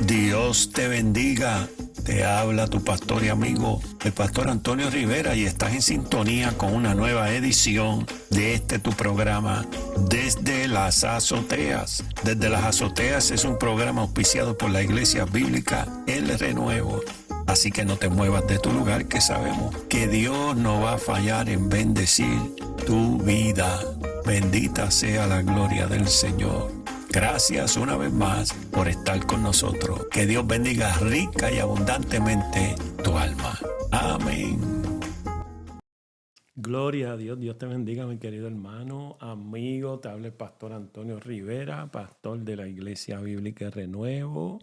Dios te bendiga. Te habla tu pastor y amigo, el pastor Antonio Rivera, y estás en sintonía con una nueva edición de tu programa, Desde las Azoteas. Desde las Azoteas es un programa auspiciado por la Iglesia Bíblica El Renuevo. Así que no te muevas de tu lugar, que sabemos que Dios no va a fallar en bendecir tu vida. Bendita sea la gloria del Señor. Gracias una vez más por estar con nosotros. Que Dios bendiga rica y abundantemente tu alma. Amén. Gloria a Dios. Dios te bendiga, mi querido hermano, amigo. Te habla el pastor Antonio Rivera, pastor de la Iglesia Bíblica Renuevo.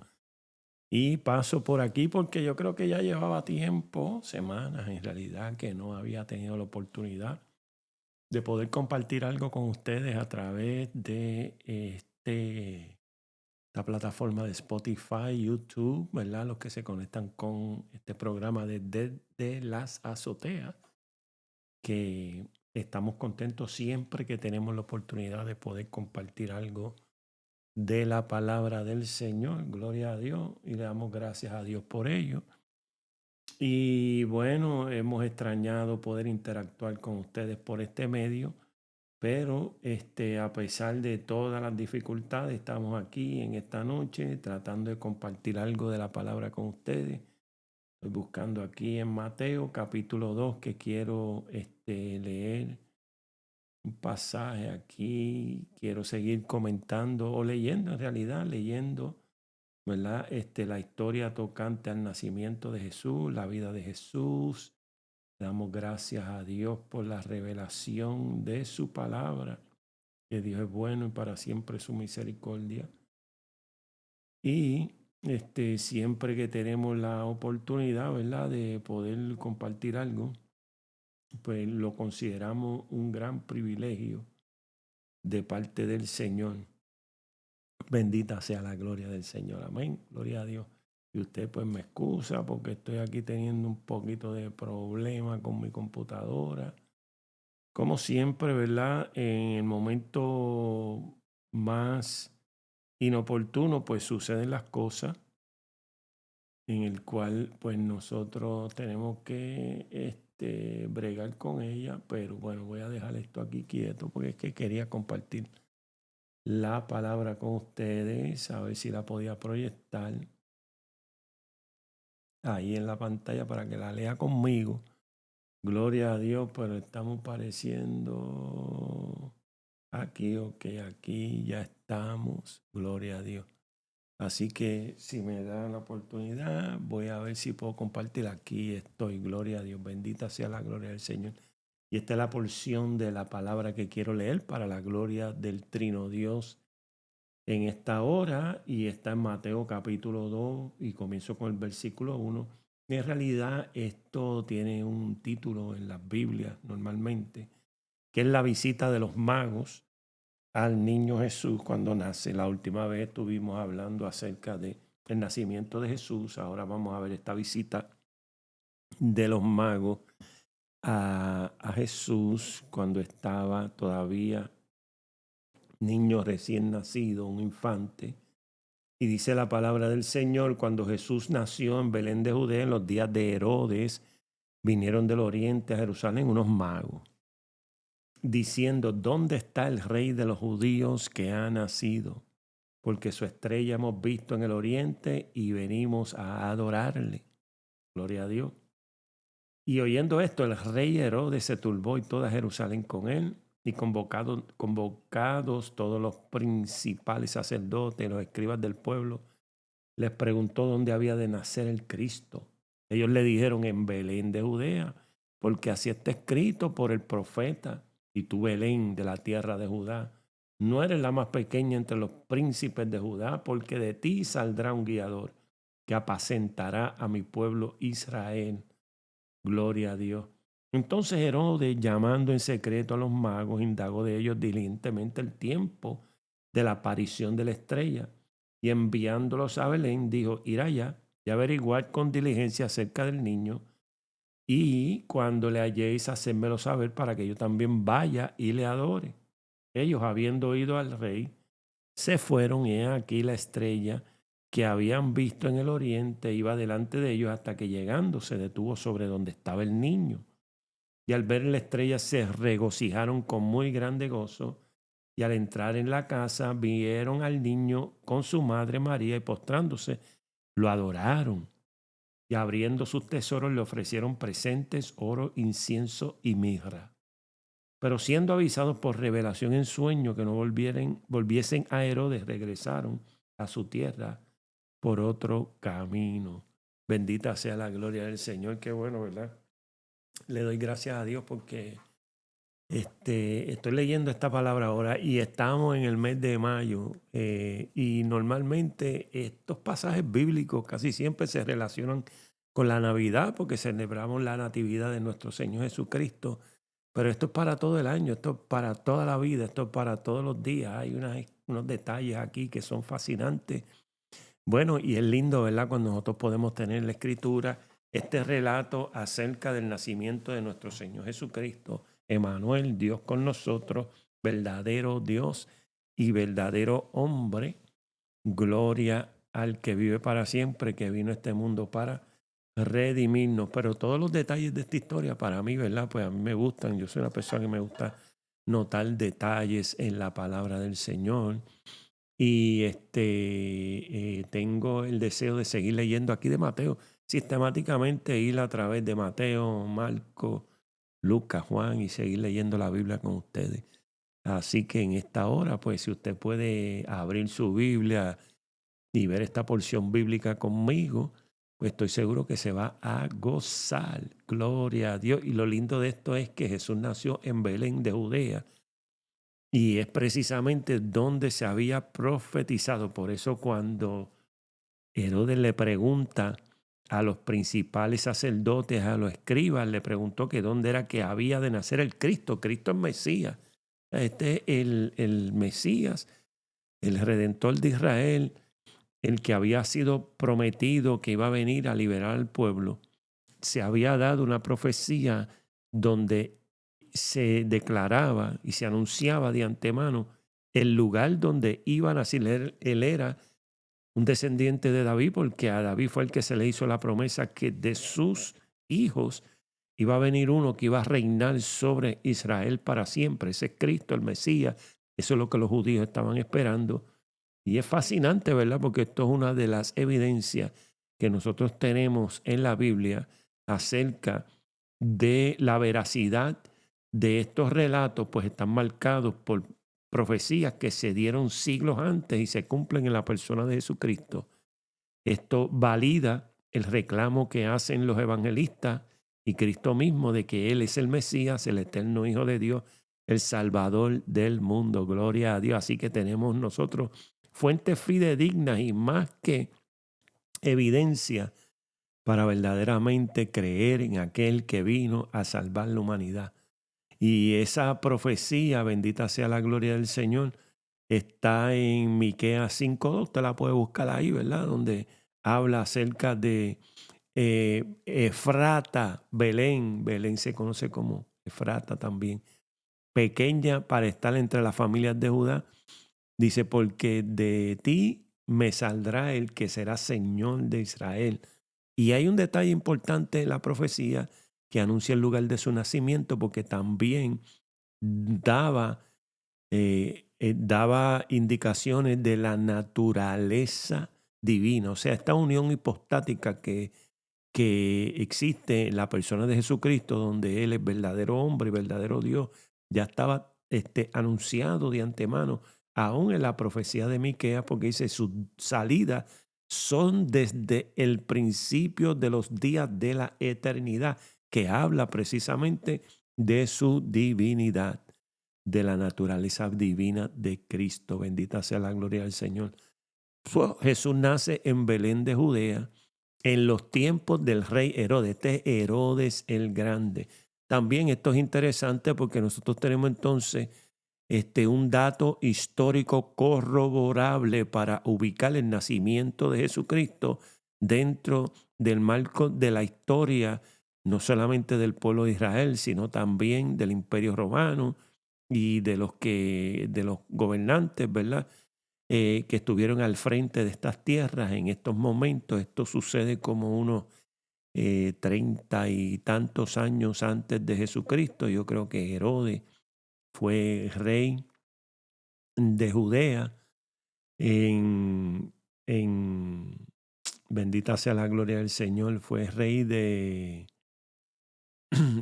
Y paso por aquí porque yo creo que ya llevaba tiempo, semanas en realidad, que no había tenido la oportunidad de poder compartir algo con ustedes a través de esta plataforma de Spotify, YouTube, ¿verdad? Los que se conectan con este programa de las azoteas, que estamos contentos siempre que tenemos la oportunidad de poder compartir algo de la palabra del Señor. Gloria a Dios, y le damos gracias a Dios por ello. Y bueno, hemos extrañado poder interactuar con ustedes por este medio, pero a pesar de todas las dificultades, estamos aquí en esta noche tratando de compartir algo de la palabra con ustedes. Estoy buscando aquí en Mateo capítulo 2 que quiero leer un pasaje aquí. Quiero seguir comentando o leyendo, en realidad, leyendo, ¿verdad? La historia tocante al nacimiento de Jesús, la vida de Jesús. Damos gracias a Dios por la revelación de su palabra, que Dios es bueno y para siempre su misericordia. Y siempre que tenemos la oportunidad, ¿verdad?, de poder compartir algo, pues lo consideramos un gran privilegio de parte del Señor. Bendita sea la gloria del Señor. Amén. Gloria a Dios. Y usted pues me excusa porque estoy aquí teniendo un poquito de problema con mi computadora. Como siempre, ¿verdad? En el momento más inoportuno, pues suceden las cosas en el cual pues nosotros tenemos que bregar con ella. Pero bueno, voy a dejar esto aquí quieto porque es que quería compartir la palabra con ustedes, a ver si la podía proyectar ahí en la pantalla para que la lea conmigo. Gloria a Dios, pero estamos pareciendo aquí, ok, aquí ya estamos. Gloria a Dios. Así que si me dan la oportunidad, voy a ver si puedo compartir. Aquí estoy. Gloria a Dios. Bendita sea la gloria del Señor. Y esta es la porción de la palabra que quiero leer para la gloria del Trino Dios en esta hora, y está en Mateo capítulo 2 y comienzo con el versículo 1. En realidad esto tiene un título en las Biblias normalmente, que es la visita de los magos al niño Jesús cuando nace. La última vez estuvimos hablando acerca del nacimiento de Jesús. Ahora vamos a ver esta visita de los magos a Jesús cuando estaba todavía niño recién nacido, un infante. Y dice la palabra del Señor: cuando Jesús nació en Belén de Judea, en los días de Herodes, vinieron del oriente a Jerusalén unos magos, diciendo: ¿dónde está el rey de los judíos que ha nacido? Porque su estrella hemos visto en el oriente y venimos a adorarle. Gloria a Dios. Y oyendo esto, el rey Herodes se turbó y toda Jerusalén con él. Y convocados todos los principales sacerdotes, los escribas del pueblo, les preguntó dónde había de nacer el Cristo. Ellos le dijeron: en Belén de Judea, porque así está escrito por el profeta: y tú, Belén, de la tierra de Judá, no eres la más pequeña entre los príncipes de Judá, porque de ti saldrá un guiador que apacentará a mi pueblo Israel. Gloria a Dios. Entonces Herodes, llamando en secreto a los magos, indagó de ellos diligentemente el tiempo de la aparición de la estrella, y enviándolos a Belén, dijo: ir allá y averiguar con diligencia acerca del niño, y cuando le halléis, hacérmelo saber para que yo también vaya y le adore. Ellos, habiendo oído al rey, se fueron, y he aquí la estrella que habían visto en el oriente iba delante de ellos hasta que llegando se detuvo sobre donde estaba el niño. Y al ver la estrella se regocijaron con muy grande gozo. Y al entrar en la casa vieron al niño con su madre María y postrándose lo adoraron. Y abriendo sus tesoros le ofrecieron presentes, oro, incienso y mirra. Pero siendo avisados por revelación en sueño que no volviesen a Herodes, regresaron a su tierra por otro camino. Bendita sea la gloria del Señor. Qué bueno, ¿verdad? Le doy gracias a Dios porque estoy leyendo esta palabra ahora y estamos en el mes de mayo, y normalmente estos pasajes bíblicos casi siempre se relacionan con la Navidad porque celebramos la natividad de nuestro Señor Jesucristo, pero esto es para todo el año, esto es para toda la vida, esto es para todos los días. Hay unos detalles aquí que son fascinantes. Bueno, y es lindo, ¿verdad? Cuando nosotros podemos tener en la Escritura este relato acerca del nacimiento de nuestro Señor Jesucristo, Emanuel, Dios con nosotros, verdadero Dios y verdadero hombre. Gloria al que vive para siempre, que vino a este mundo para redimirnos. Pero todos los detalles de esta historia para mí, ¿verdad? Pues a mí me gustan. Yo soy una persona que me gusta notar detalles en la palabra del Señor. Y tengo el deseo de seguir leyendo aquí de Mateo, sistemáticamente ir a través de Mateo, Marcos, Lucas, Juan y seguir leyendo la Biblia con ustedes. Así que en esta hora, pues si usted puede abrir su Biblia y ver esta porción bíblica conmigo, pues estoy seguro que se va a gozar. Gloria a Dios. Y lo lindo de esto es que Jesús nació en Belén de Judea. Y es precisamente donde se había profetizado. Por eso cuando Herodes le pregunta a los principales sacerdotes, a los escribas, le preguntó que dónde era que había de nacer el Cristo. Cristo es Mesías. Este es el Mesías, el Redentor de Israel, el que había sido prometido que iba a venir a liberar al pueblo. Se había dado una profecía donde se declaraba y se anunciaba de antemano el lugar donde iba a nacer. Él era un descendiente de David porque a David fue el que se le hizo la promesa que de sus hijos iba a venir uno que iba a reinar sobre Israel para siempre. Ese es Cristo, el Mesías. Eso es lo que los judíos estaban esperando. Y es fascinante, ¿verdad? Porque esto es una de las evidencias que nosotros tenemos en la Biblia acerca de la veracidad de estos relatos, pues están marcados por profecías que se dieron siglos antes y se cumplen en la persona de Jesucristo. Esto valida el reclamo que hacen los evangelistas y Cristo mismo de que Él es el Mesías, el eterno Hijo de Dios, el Salvador del mundo. Gloria a Dios. Así que tenemos nosotros fuentes fidedignas y más que evidencia para verdaderamente creer en aquel que vino a salvar la humanidad. Y esa profecía, bendita sea la gloria del Señor, está en Miqueas 5:2. Usted la puede buscar ahí, ¿verdad? Donde habla acerca de Efrata, Belén. Belén se conoce como Efrata también. Pequeña para estar entre las familias de Judá. Dice, porque de ti me saldrá el que será Señor de Israel. Y hay un detalle importante en la profecía que anuncia el lugar de su nacimiento, porque también daba indicaciones de la naturaleza divina. O sea, esta unión hipostática que existe en la persona de Jesucristo, donde Él es verdadero hombre y verdadero Dios, ya estaba anunciado de antemano, aún en la profecía de Miqueas, porque dice, sus salidas son desde el principio de los días de la eternidad, que habla precisamente de su divinidad, de la naturaleza divina de Cristo. Bendita sea la gloria del Señor. Jesús nace en Belén de Judea en los tiempos del rey Herodes. Este es Herodes el Grande. También esto es interesante porque nosotros tenemos entonces un dato histórico corroborable para ubicar el nacimiento de Jesucristo dentro del marco de la historia, no solamente del pueblo de Israel, sino también del Imperio Romano y de los gobernantes, ¿verdad? que estuvieron al frente de estas tierras en estos momentos. Esto sucede como unos 30 y tantos años antes de Jesucristo. Yo creo que Herodes fue rey de Judea en, en bendita sea la gloria del Señor, fue rey de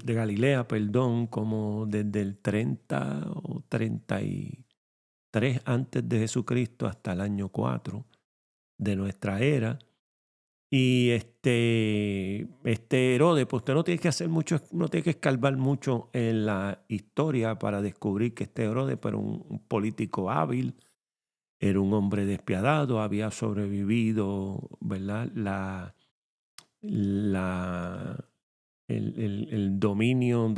Galilea, perdón, como desde el 30 o 33 antes de Jesucristo hasta el año 4 de nuestra era. Y este Herodes, pues usted no tiene que hacer mucho, no tiene que escarbar mucho en la historia para descubrir que este Herodes era un político hábil, era un hombre despiadado, había sobrevivido, ¿verdad? La, el dominio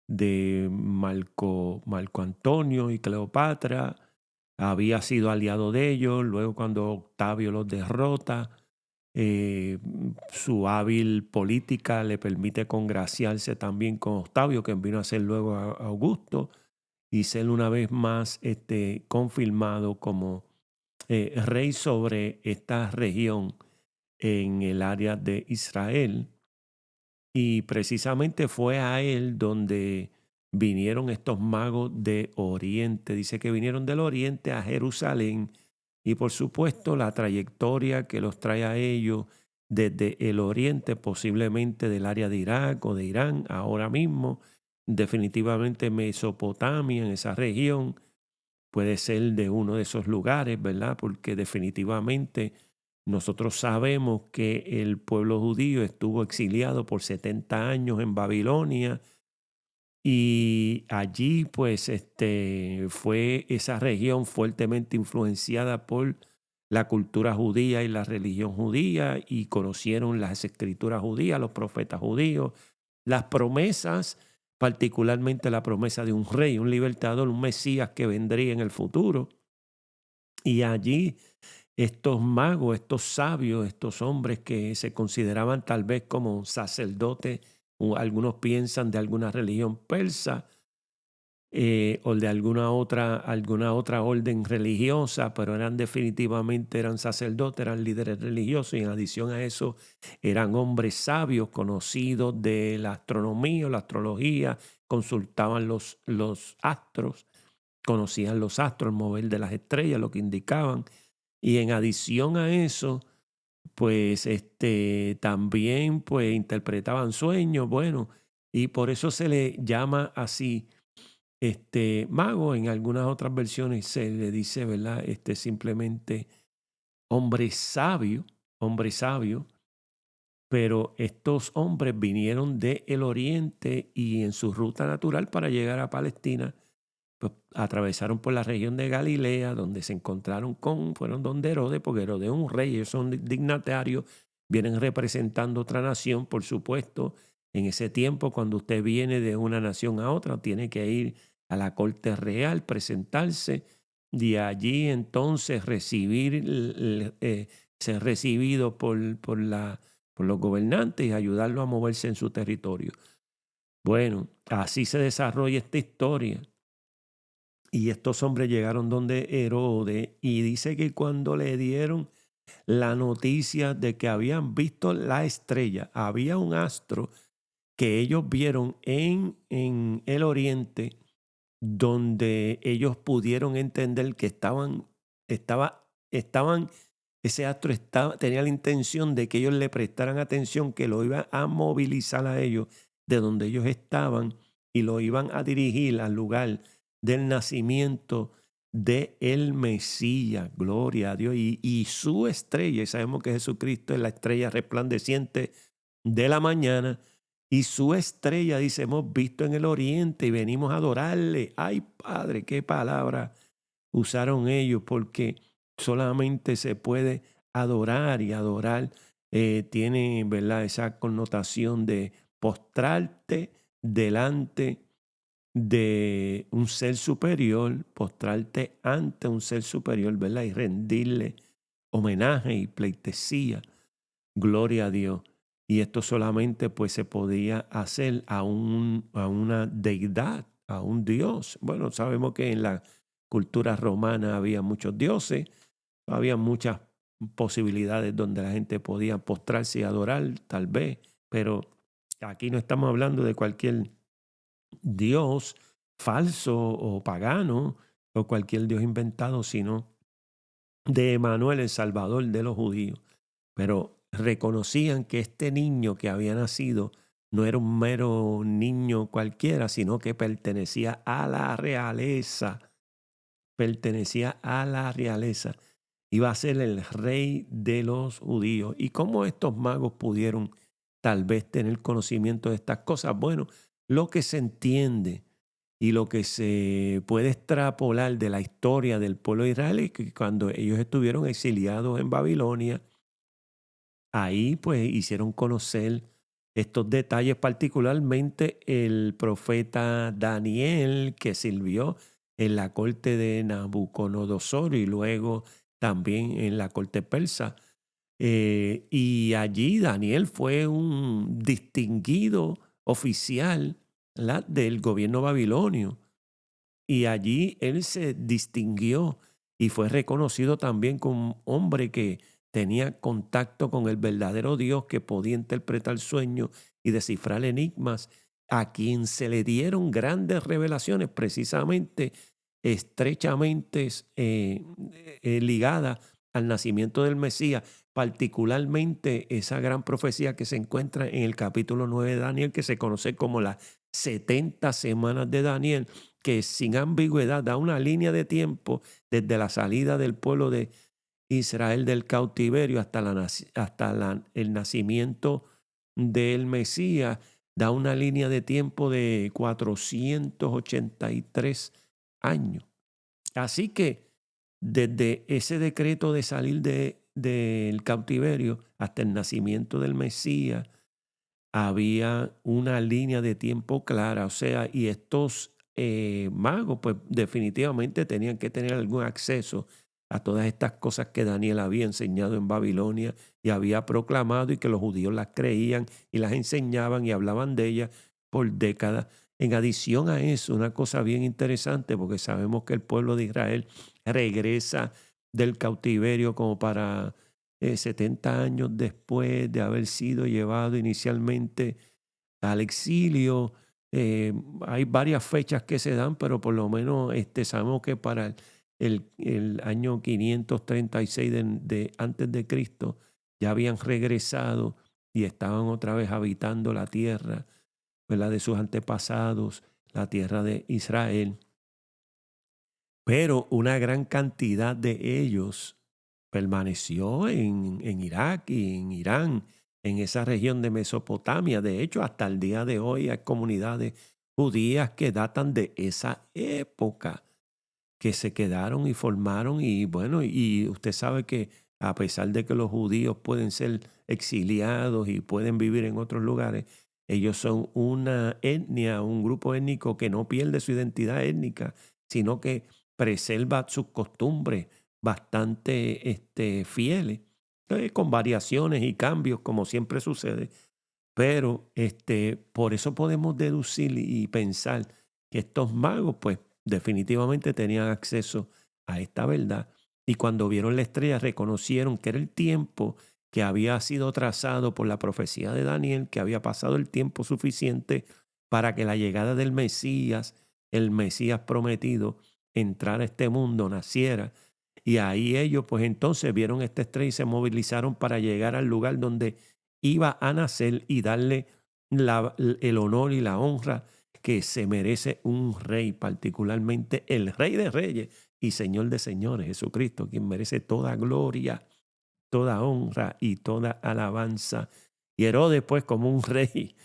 de Marco Antonio y Cleopatra, había sido aliado de ellos. Luego, cuando Octavio los derrota, su hábil política le permite congraciarse también con Octavio, que vino a ser luego Augusto, y ser una vez más confirmado como rey sobre esta región en el área de Israel. Y precisamente fue a él donde vinieron estos magos de Oriente. Dice que vinieron del Oriente a Jerusalén, y por supuesto la trayectoria que los trae a ellos desde el Oriente, posiblemente del área de Irak o de Irán, ahora mismo, definitivamente Mesopotamia, en esa región, puede ser de uno de esos lugares, ¿verdad? Porque definitivamente nosotros sabemos que el pueblo judío estuvo exiliado por 70 años en Babilonia, y allí pues fue esa región fuertemente influenciada por la cultura judía y la religión judía, y conocieron las escrituras judías, los profetas judíos, las promesas, particularmente la promesa de un rey, un libertador, un Mesías que vendría en el futuro. Y allí estos magos, estos sabios, estos hombres que se consideraban tal vez como sacerdotes, o algunos piensan de alguna religión persa, o de alguna otra orden religiosa, pero eran sacerdotes, eran líderes religiosos, y en adición a eso eran hombres sabios conocidos de la astronomía o la astrología, consultaban los astros, conocían los astros, el mover de las estrellas, lo que indicaban. Y en adición a eso, pues también pues interpretaban sueños, bueno, y por eso se le llama así mago. En algunas otras versiones se le dice, ¿verdad? Simplemente hombre sabio, pero estos hombres vinieron del Oriente, y en su ruta natural para llegar a Palestina, pues atravesaron por la región de Galilea, donde se encontraron fueron donde Herodes, porque Herodes es un rey, ellos son dignatarios, vienen representando otra nación, por supuesto. En ese tiempo, cuando usted viene de una nación a otra, tiene que ir a la corte real, presentarse, y allí entonces ser recibido por los gobernantes y ayudarlo a moverse en su territorio. Bueno, así se desarrolla esta historia. Y estos hombres llegaron donde Herodes, y dice que cuando le dieron la noticia de que habían visto la estrella, había un astro que ellos vieron en el Oriente, donde ellos pudieron entender que ese astro tenía la intención de que ellos le prestaran atención, que lo iba a movilizar a ellos de donde ellos estaban, y lo iban a dirigir al lugar del nacimiento de el Mesías. Gloria a Dios. Y su estrella, y sabemos que Jesucristo es la estrella resplandeciente de la mañana, y su estrella, dice, hemos visto en el oriente y venimos a adorarle. Ay, Padre, qué palabra usaron ellos, porque solamente se puede adorar, y adorar tiene, ¿verdad?, esa connotación de postrarte delante de un ser superior, postrarte ante un ser superior, ¿verdad?, y rendirle homenaje y pleitesía. Gloria a Dios. Y esto solamente pues se podía hacer a una deidad, a un Dios. Bueno, sabemos que en la cultura romana había muchos dioses, había muchas posibilidades donde la gente podía postrarse y adorar, tal vez, pero aquí no estamos hablando de cualquier dios falso o pagano o cualquier dios inventado, sino de Emanuel, el Salvador de los judíos. Pero reconocían que este niño que había nacido no era un mero niño cualquiera, sino que pertenecía a la realeza, pertenecía a la realeza. Iba a ser el rey de los judíos. ¿Y cómo estos magos pudieron tal vez tener conocimiento de estas cosas? Bueno, lo que se entiende y lo que se puede extrapolar de la historia del pueblo de Israel es que cuando ellos estuvieron exiliados en Babilonia, ahí pues hicieron conocer estos detalles, particularmente el profeta Daniel, que sirvió en la corte de Nabucodonosor y luego también en la corte persa. Y allí Daniel fue un distinguido oficial, ¿verdad?, del gobierno babilonio. Y allí él se distinguió y fue reconocido también como un hombre que tenía contacto con el verdadero Dios, que podía interpretar sueños y descifrar enigmas, a quien se le dieron grandes revelaciones, precisamente estrechamente ligadas al nacimiento del Mesías, particularmente esa gran profecía que se encuentra en el capítulo 9 de Daniel, que se conoce como las 70 semanas de Daniel, que sin ambigüedad da una línea de tiempo desde la salida del pueblo de Israel del cautiverio hasta, el nacimiento del Mesías, da una línea de tiempo de 483 años. Así que desde ese decreto de salir del cautiverio hasta el nacimiento del Mesías, había una línea de tiempo clara, o sea, y estos magos pues definitivamente tenían que tener algún acceso a todas estas cosas que Daniel había enseñado en Babilonia y había proclamado, y que los judíos las creían y las enseñaban y hablaban de ellas por décadas. En adición a eso, una cosa bien interesante, porque sabemos que el pueblo de Israel regresa del cautiverio como para 70 años después de haber sido llevado inicialmente al exilio. Hay varias fechas que se dan, pero por lo menos sabemos que para el año 536 antes de Cristo ya habían regresado y estaban otra vez habitando la tierra, ¿verdad?, de sus antepasados, la tierra de Israel. Pero una gran cantidad de ellos permaneció en Irak y en Irán, en esa región de Mesopotamia. De hecho, hasta el día de hoy hay comunidades judías que datan de esa época, que se quedaron y formaron. Y bueno, y usted sabe que a pesar de que los judíos pueden ser exiliados y pueden vivir en otros lugares, ellos son una etnia, un grupo étnico que no pierde su identidad étnica, sino que preserva sus costumbres bastante fieles, con variaciones y cambios, como siempre sucede. Pero por eso podemos deducir y pensar que estos magos, pues definitivamente tenían acceso a esta verdad. Y cuando vieron la estrella, reconocieron que era el tiempo que había sido trazado por la profecía de Daniel, que había pasado el tiempo suficiente para que la llegada del Mesías, el Mesías prometido, entrara a este mundo, naciera. Y ahí ellos, pues entonces vieron esta estrella y se movilizaron para llegar al lugar donde iba a nacer y darle el honor y la honra que se merece un rey, particularmente el Rey de Reyes y Señor de Señores, Jesucristo, quien merece toda gloria, toda honra y toda alabanza. Y Herodes, pues, como un rey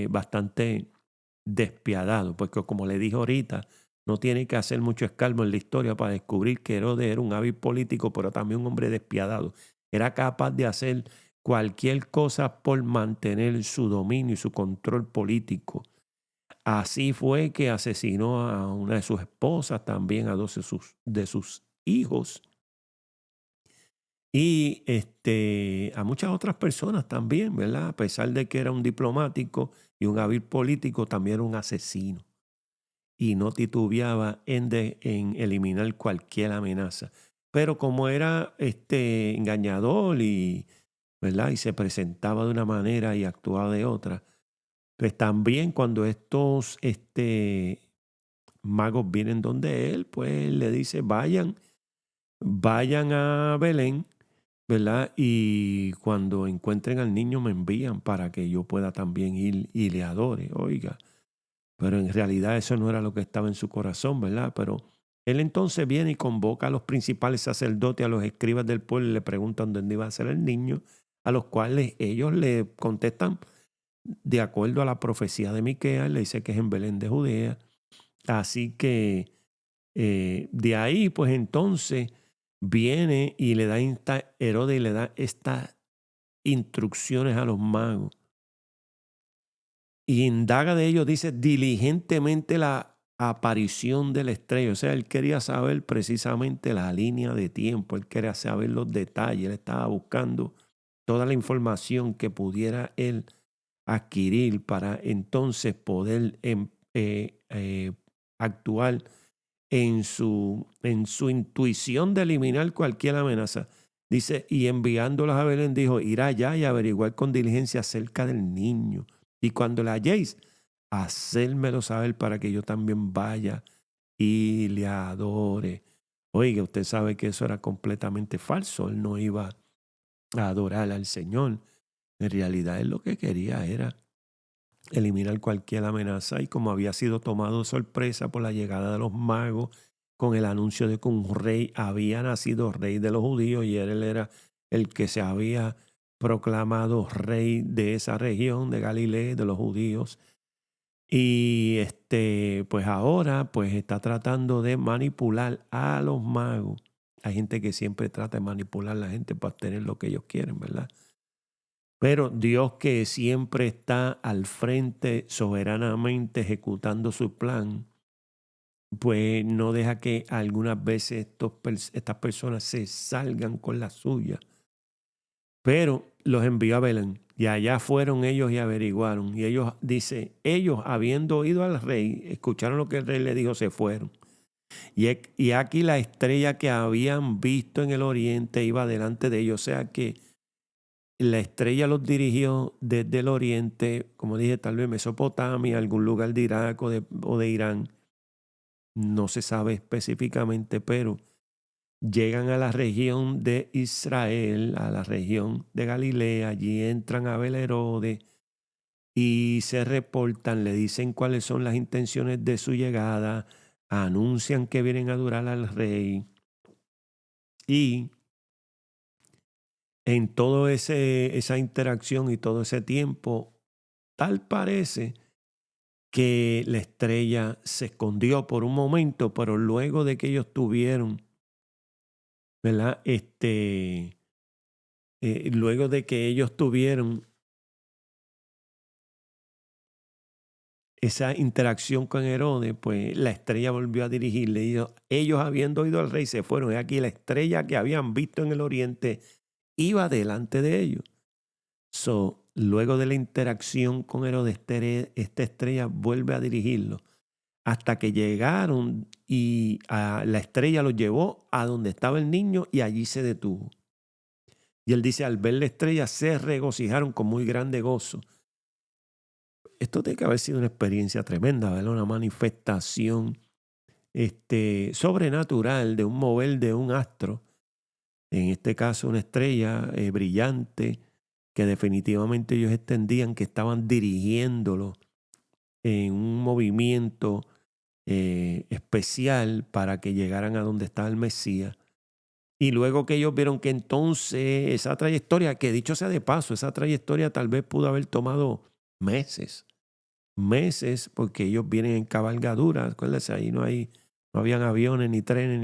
bastante despiadado, porque como le dije ahorita, no tiene que hacer mucho escalmo en la historia para descubrir que Herodes era un hábil político, pero también un hombre despiadado. Era capaz de hacer cualquier cosa por mantener su dominio y su control político. Así fue que asesinó a una de sus esposas, también a dos de sus hijos, y a muchas otras personas también, ¿verdad? A pesar de que era un diplomático y un hábil político, también era un asesino. y no titubeaba en eliminar cualquier amenaza. Pero como era engañador y, ¿verdad? Y se presentaba de una manera y actuaba de otra, pues también cuando estos magos vienen donde él, pues le dice, vayan a Belén, ¿verdad? Y cuando encuentren al niño me envían para que yo pueda también ir y le adore. Oiga, pero en realidad eso no era lo que estaba en su corazón, ¿verdad? Pero él entonces viene y convoca a los principales sacerdotes, a los escribas del pueblo y le preguntan dónde iba a ser el niño, a los cuales ellos le contestan de acuerdo a la profecía de Miqueas, le dice que es en Belén de Judea. Así que de ahí, pues entonces viene y le da Herodes y le da estas instrucciones a los magos. Y indaga de ellos, dice, diligentemente la aparición de la estrella. O sea, él quería saber precisamente la línea de tiempo, él quería saber los detalles, él estaba buscando toda la información que pudiera él adquirir para entonces poder actuar en su intuición de eliminar cualquier amenaza. Dice, y enviándolos a Belén, dijo, irá allá y averiguar con diligencia acerca del niño. Y cuando la halléis, hacérmelo saber para que yo también vaya y le adore. Oiga, usted sabe que eso era completamente falso. Él no iba a adorar al Señor. En realidad, él lo que quería era eliminar cualquier amenaza, y como había sido tomado de sorpresa por la llegada de los magos con el anuncio de que un rey había nacido, rey de los judíos, y él era el que se había proclamado rey de esa región de Galilea, de los judíos, y pues ahora pues está tratando de manipular a los magos. Hay gente que siempre trata de manipular a la gente para obtener lo que ellos quieren, ¿verdad? Pero Dios, que siempre está al frente soberanamente ejecutando su plan, pues no deja que algunas veces estas personas se salgan con la suya. Pero los envió a Belén y allá fueron ellos y averiguaron. Y ellos, dice, ellos habiendo oído al rey, escucharon lo que el rey le dijo, se fueron. Y aquí la estrella que habían visto en el oriente iba delante de ellos. O sea que la estrella los dirigió desde el oriente, como dije, tal vez Mesopotamia, algún lugar de Irak o de Irán. No se sabe específicamente, pero llegan a la región de Israel, a la región de Galilea. Allí entran a ver a Herodes y se reportan, le dicen cuáles son las intenciones de su llegada, anuncian que vienen a adorar al rey. Y en toda esa interacción y todo ese tiempo, tal parece que la estrella se escondió por un momento, pero luego de que ellos tuvieron, ¿verdad? Luego de que ellos tuvieron esa interacción con Herodes, pues la estrella volvió a dirigirle. Ellos habiendo oído al rey, se fueron. Y aquí la estrella que habían visto en el oriente iba delante de ellos. Luego de la interacción con Herodes, esta estrella vuelve a dirigirlo hasta que llegaron y la estrella los llevó a donde estaba el niño y allí se detuvo. Y él dice, al ver la estrella se regocijaron con muy grande gozo. Esto tiene que haber sido una experiencia tremenda, ¿verdad? Una manifestación sobrenatural de un mover de un astro, en este caso una estrella brillante, que definitivamente ellos entendían que estaban dirigiéndolo en un movimiento especial para que llegaran a donde estaba el Mesías. Y luego que ellos vieron que entonces esa trayectoria, que dicho sea de paso, esa trayectoria tal vez pudo haber tomado meses, porque ellos vienen en cabalgadura. Acuérdense, ahí no habían aviones, ni trenes,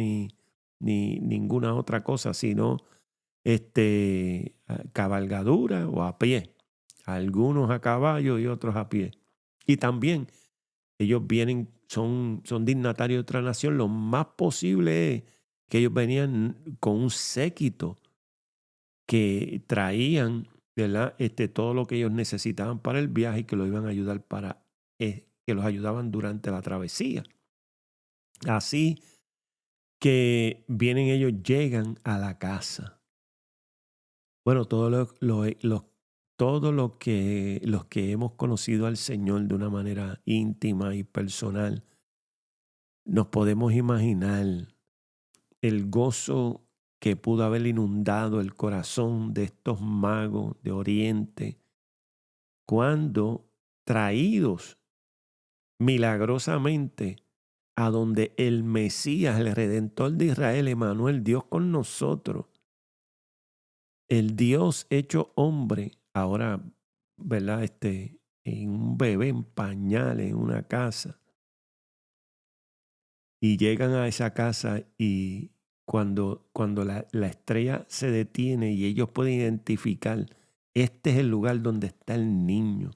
ni ninguna otra cosa, sino cabalgadura o a pie. Algunos a caballo y otros a pie. Y también ellos vienen, son dignatarios de otra nación. Lo más posible es que ellos venían con un séquito que traían, ¿verdad? Todo lo que ellos necesitaban para el viaje y que los iban a ayudar que los ayudaban durante la travesía. Así que vienen ellos, llegan a la casa. Bueno, todo lo que los que hemos conocido al Señor de una manera íntima y personal, nos podemos imaginar el gozo que pudo haber inundado el corazón de estos magos de Oriente cuando traídos milagrosamente a donde el Mesías, el Redentor de Israel, Emanuel, Dios con nosotros, el Dios hecho hombre, ahora, ¿verdad? En un bebé en pañales, en una casa, y llegan a esa casa y cuando la estrella se detiene y ellos pueden identificar, este es el lugar donde está el niño.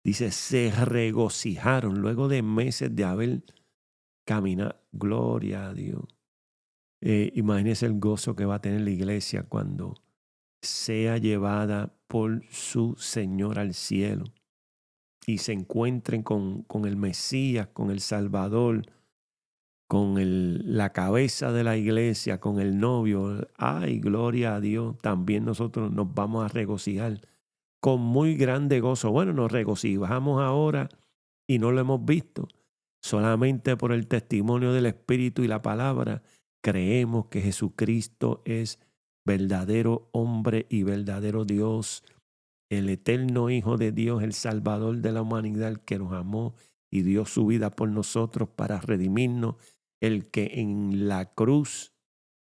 Dice, se regocijaron luego de meses de haber caminado. Gloria a Dios. Imagínese el gozo que va a tener la iglesia cuando sea llevada por su Señor al cielo y se encuentren con el Mesías, con el Salvador, con la cabeza de la iglesia, con el novio. Ay, gloria a Dios. También nosotros nos vamos a regocijar con muy grande gozo. Bueno, nos regocijamos ahora y no lo hemos visto. Solamente por el testimonio del Espíritu y la palabra creemos que Jesucristo es verdadero hombre y verdadero Dios, el eterno Hijo de Dios, el Salvador de la humanidad, el que nos amó y dio su vida por nosotros para redimirnos, el que en la cruz,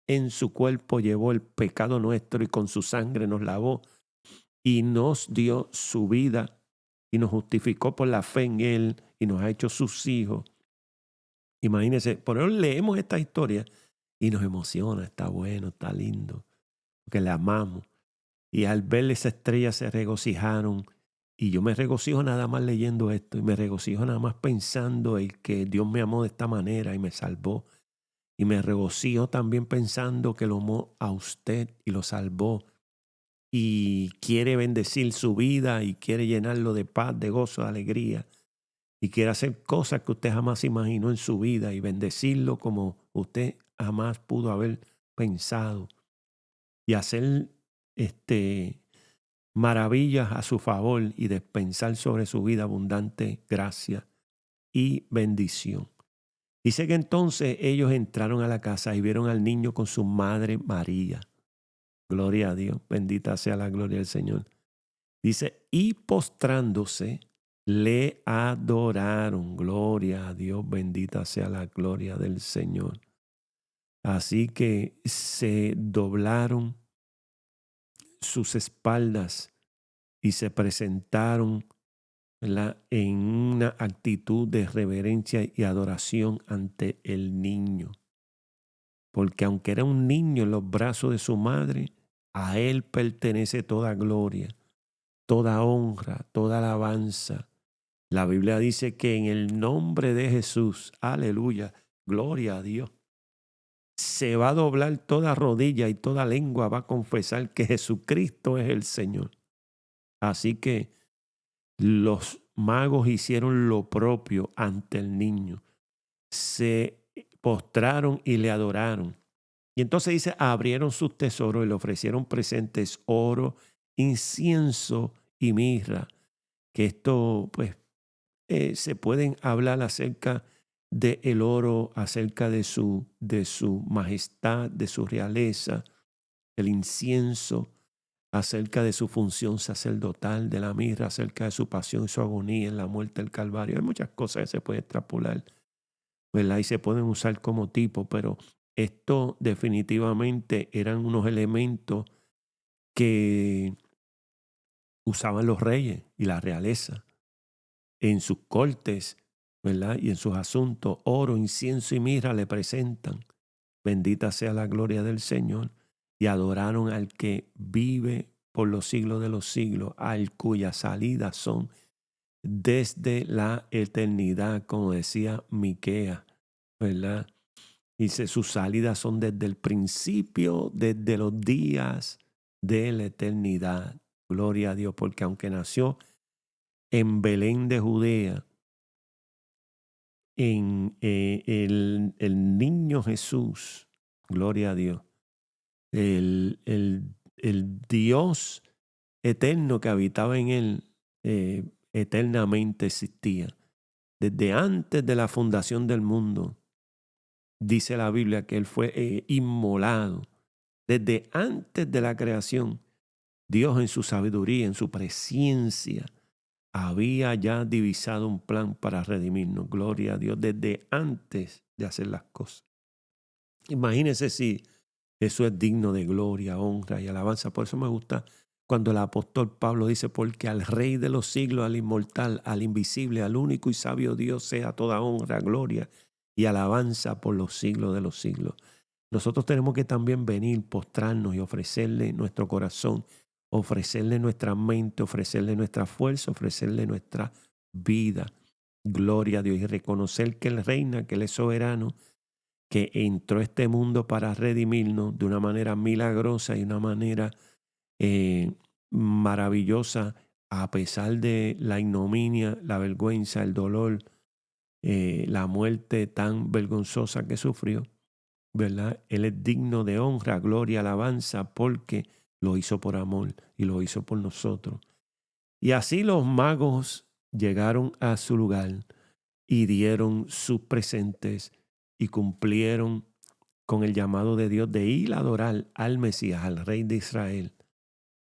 en su cuerpo, llevó el pecado nuestro y con su sangre nos lavó y nos dio su vida y nos justificó por la fe en Él y nos ha hecho sus hijos. Imagínense, por eso leemos esta historia y nos emociona, está bueno, está lindo, porque le amamos. Y al ver esa estrella se regocijaron. Y yo me regocijo nada más leyendo esto y me regocijo nada más pensando el que Dios me amó de esta manera y me salvó. Y me regocijo también pensando que lo amó a usted y lo salvó. Y quiere bendecir su vida y quiere llenarlo de paz, de gozo, de alegría. Y quiere hacer cosas que usted jamás imaginó en su vida y bendecirlo como usted jamás pudo haber pensado. Y hacer maravillas a su favor y dispensar sobre su vida abundante gracia y bendición. Dice que entonces ellos entraron a la casa y vieron al niño con su madre María. Gloria a Dios, bendita sea la gloria del Señor. Dice, y postrándose, le adoraron. Gloria a Dios, bendita sea la gloria del Señor. Así que se doblaron sus espaldas y se presentaron, ¿verdad?, en una actitud de reverencia y adoración ante el niño. Porque aunque era un niño en los brazos de su madre, a él pertenece toda gloria, toda honra, toda alabanza. La Biblia dice que en el nombre de Jesús, aleluya, gloria a Dios, se va a doblar toda rodilla y toda lengua va a confesar que Jesucristo es el Señor. Así que los magos hicieron lo propio ante el niño. Se postraron y le adoraron. Y entonces dice, abrieron sus tesoros y le ofrecieron presentes, oro, incienso y mirra. Que esto, pues, se pueden hablar acerca del oro, acerca de su majestad, de su realeza, el incienso, acerca de su función sacerdotal, de la mirra, acerca de su pasión y su agonía en la muerte del Calvario. Hay muchas cosas que se pueden extrapolar, ¿verdad? Y se pueden usar como tipo, pero esto definitivamente eran unos elementos que usaban los reyes y la realeza en sus cortes, ¿verdad? Y en sus asuntos. Oro, incienso y mirra le presentan. Bendita sea la gloria del Señor. Y adoraron al que vive por los siglos de los siglos, al cuyas salidas son desde la eternidad, como decía Miqueas, ¿verdad? Dice, sus salidas son desde el principio, desde los días de la eternidad. Gloria a Dios, porque aunque nació en Belén de Judea, en el niño Jesús, gloria a Dios, el Dios eterno que habitaba en él, eternamente existía. Desde antes de la fundación del mundo, dice la Biblia que él fue inmolado. Desde antes de la creación, Dios en su sabiduría, en su presencia, había ya divisado un plan para redimirnos. Gloria a Dios, desde antes de hacer las cosas. Imagínense si eso es digno de gloria, honra y alabanza. Por eso me gusta cuando el apóstol Pablo dice, porque al Rey de los siglos, al inmortal, al invisible, al único y sabio Dios, sea toda honra, gloria y alabanza por los siglos de los siglos. Nosotros tenemos que también venir, postrarnos y ofrecerle nuestro corazón, ofrecerle nuestra mente, ofrecerle nuestra fuerza, ofrecerle nuestra vida. Gloria a Dios y reconocer que Él reina, que Él es soberano, que entró a este mundo para redimirnos de una manera milagrosa y una manera maravillosa, a pesar de la ignominia, la vergüenza, el dolor, la muerte tan vergonzosa que sufrió, ¿verdad? Él es digno de honra, gloria, alabanza, porque lo hizo por amor y lo hizo por nosotros. Y así los magos llegaron a su lugar y dieron sus presentes y cumplieron con el llamado de Dios de ir a adorar al Mesías, al Rey de Israel.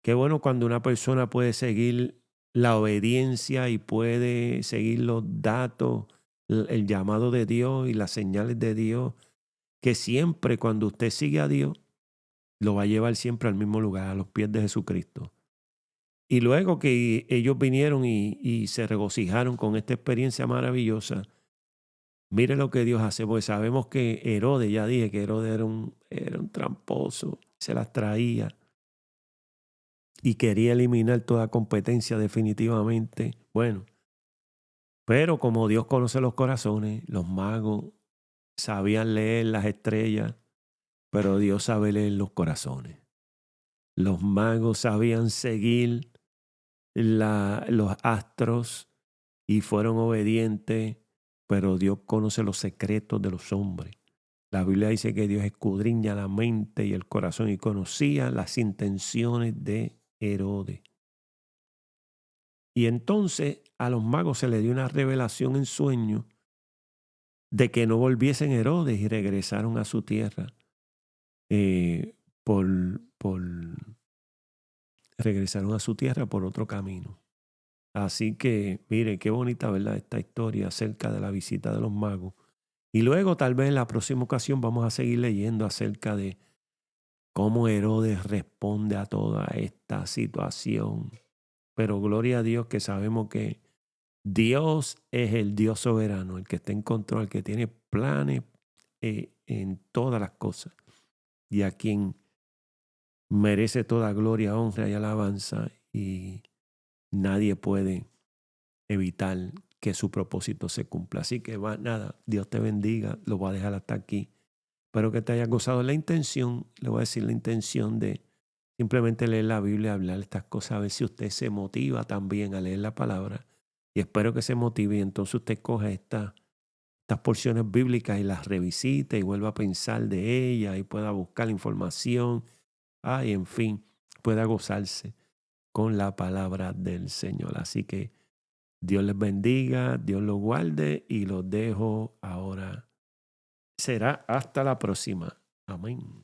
Qué bueno cuando una persona puede seguir la obediencia y puede seguir los datos, el llamado de Dios y las señales de Dios, que siempre cuando usted sigue a Dios, lo va a llevar siempre al mismo lugar, a los pies de Jesucristo. Y luego que ellos vinieron y se regocijaron con esta experiencia maravillosa, mire lo que Dios hace, porque sabemos que Herodes, ya dije que Herodes era un tramposo, se las traía y quería eliminar toda competencia definitivamente. Bueno, pero como Dios conoce los corazones, los magos sabían leer las estrellas, pero Dios sabe leer los corazones. Los magos sabían seguir los astros y fueron obedientes, pero Dios conoce los secretos de los hombres. La Biblia dice que Dios escudriña la mente y el corazón y conocía las intenciones de Herodes. Y entonces a los magos se les dio una revelación en sueño de que no volviesen Herodes y regresaron a su tierra regresaron a su tierra por otro camino. Así que, mire, qué bonita, ¿verdad? Esta historia acerca de la visita de los magos. Y luego, tal vez en la próxima ocasión, vamos a seguir leyendo acerca de cómo Herodes responde a toda esta situación. Pero gloria a Dios que sabemos que Dios es el Dios soberano, el que está en control, el que tiene planes en todas las cosas. Y a quien merece toda gloria, honra y alabanza. Y nadie puede evitar que su propósito se cumpla. Así que nada, Dios te bendiga, lo voy a dejar hasta aquí. Espero que te hayas gozado. La intención, le voy a decir la intención de simplemente leer la Biblia, hablar estas cosas, a ver si usted se motiva también a leer la palabra. Y espero que se motive y entonces usted coja estas porciones bíblicas y las revisite y vuelva a pensar de ellas y pueda buscar información. Y en fin, pueda gozarse con la palabra del Señor. Así que Dios les bendiga, Dios los guarde y los dejo ahora. Será hasta la próxima. Amén.